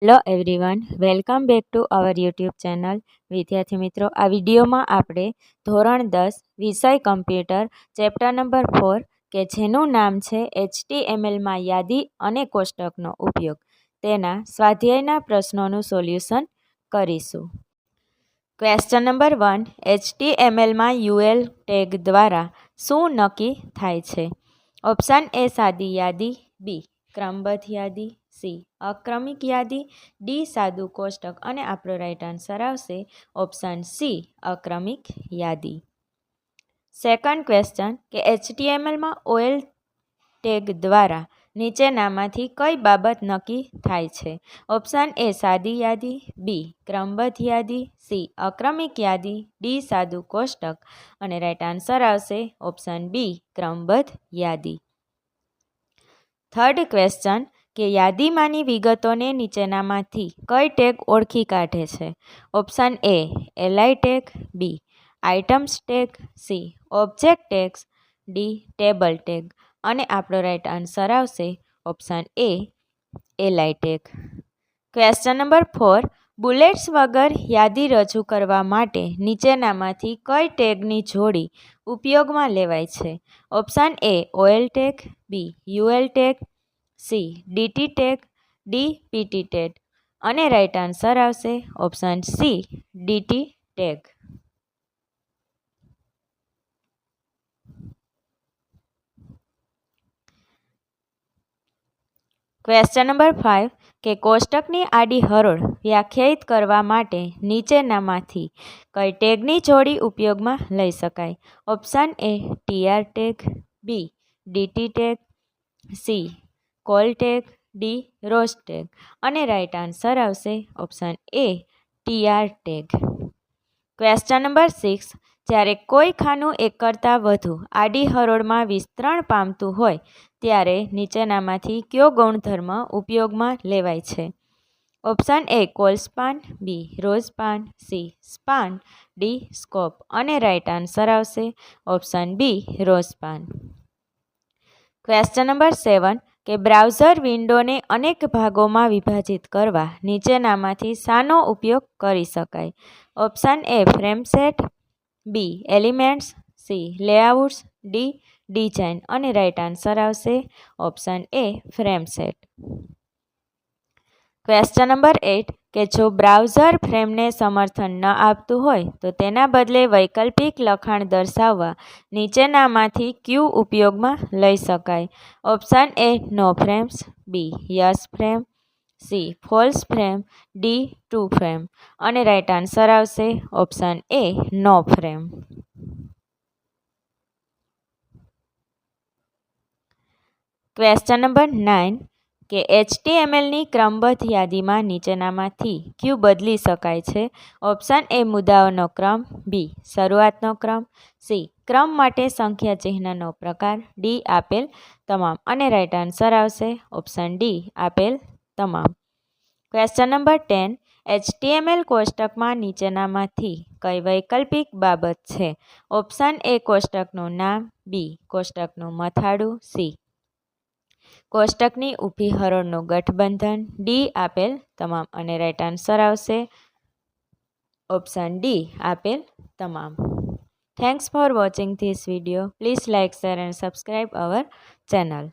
Hello everyone, welcome back to our YouTube channel. વિદ્યાર્થી મિત્રો, આ વિડીયોમાં આપણે ધોરણ 10 વિષય કમ્પ્યુટર ચેપ્ટર નંબર 4 કે જેનું નામ છે HTMLમાં યાદી અને કોષ્ટકનો ઉપયોગ, તેના સ્વાધ્યાયના પ્રશ્નોનું સોલ્યુશન કરીશું. ક્વેશ્ચન નંબર 1, HTMLમાં UL ટેગ દ્વારા શું નક્કી થાય છે? ઓપ્શન એ સાદી યાદી, બી ક્રમબદ્ધ યાદી, સી અક્રમિક યાદી, ડી સાદું કોષ્ટક. અને આપણો રાઈટ આન્સર આવશે ઓપ્શન સી અક્રમિક યાદી. સેકન્ડ ક્વેશ્ચન કે HTMLમાં OL ટેગ દ્વારા નીચેનામાંથી કઈ બાબત નક્કી થાય છે? ઓપ્શન એ સાદી યાદી, બી ક્રમબદ્ધ યાદી, સી અક્રમિક યાદી, ડી સાદું કોષ્ટક. અને રાઈટ આન્સર આવશે ઓપ્શન બી ક્રમબદ્ધ યાદી. થર્ડ ક્વેશ્ચન કે યાદીમાંની વિગતોને નીચેનામાંથી કઈ ટેગ ઓળખી કાઢે છે? Option A LI tag, B items tag, C object tags, D table tag. અને આપણો રાઈટ આન્સર આવશે option A LI tag. Question number 4, bullets વગર યાદી રજૂ કરવા માટે નીચેનામાંથી કઈ ટેગની જોડી ઉપયોગમાં લેવાય છે? Option A OL tag, B UL tag, C DT tag, D PT tag. અને રાઈટ આન્સર આવશે option C DT tag. Question number 5 કે કોષ્ટકની આડી હરોળ વ્યાખ્યાયિત કરવા માટે નીચેનામાંથી કઈ ટેગની જોડી ઉપયોગમાં લઈ શકાય? Option A TR tag, B DT tag, C col tag, D rows tag. અને રાઈટ આન્સર આવશે option A TR tag. Question number 6, જ્યારે કોઈ ખાનું એક કરતાં વધુ આડી હરોળમાં વિસ્તરણ પામતું હોય ત્યારે નીચેનામાંથી કયો ગુણધર્મ ઉપયોગમાં લેવાય છે? Option A col span, B rows span, C span, D scope. અને રાઈટ આન્સર આવશે option B rows span. Question number 7 કે બ્રાઉઝર વિન્ડોને અનેક ભાગોમાં વિભાજિત કરવા નીચેનામાંથી શાનો ઉપયોગ કરી શકાય? Option A frame set, B elements, C layouts, D design. અને રાઈટ આન્સર આવશે option A frame set. Question number 8 કે જો બ્રાઉઝર ફ્રેમને સમર્થન ન આપતું હોય તો તેના બદલે વૈકલ્પિક લખાણ દર્શાવવા નીચેનામાંથી કયું ઉપયોગમાં લઈ શકાય? Option A no frames, B yes frame, C false frame, D true frame. અને રાઈટ આન્સર આવશે option A no frame. Question number 9 કે HTMLની ક્રમબદ્ધ યાદીમાં નીચેનામાંથી કયું બદલી શકાય છે? ઓપ્શન એ મુદ્દાઓનો ક્રમ, બી શરૂઆતનો ક્રમ, સી ક્રમ માટે સંખ્યા ચિહ્નનો પ્રકાર, ડી આપેલ તમામ. અને રાઈટ આન્સર આવશે ઓપ્શન ડી આપેલ તમામ. ક્વેશ્ચન નંબર 10 HTML કોષ્ટકમાં નીચેનામાંથી કઈ વૈકલ્પિક બાબત છે? ઓપ્શન એ કોષ્ટકનું નામ, બી કોષ્ટકનું મથાળું, સી કોષ્ટકની ઊભી હરોળનું ગઠબંધન, ડી આપેલ તમામ. અને રાઈટ આન્સર આવશે ઓપ્શન ડી આપેલ તમામ. Thanks for watching this video. Please like, share and subscribe our channel.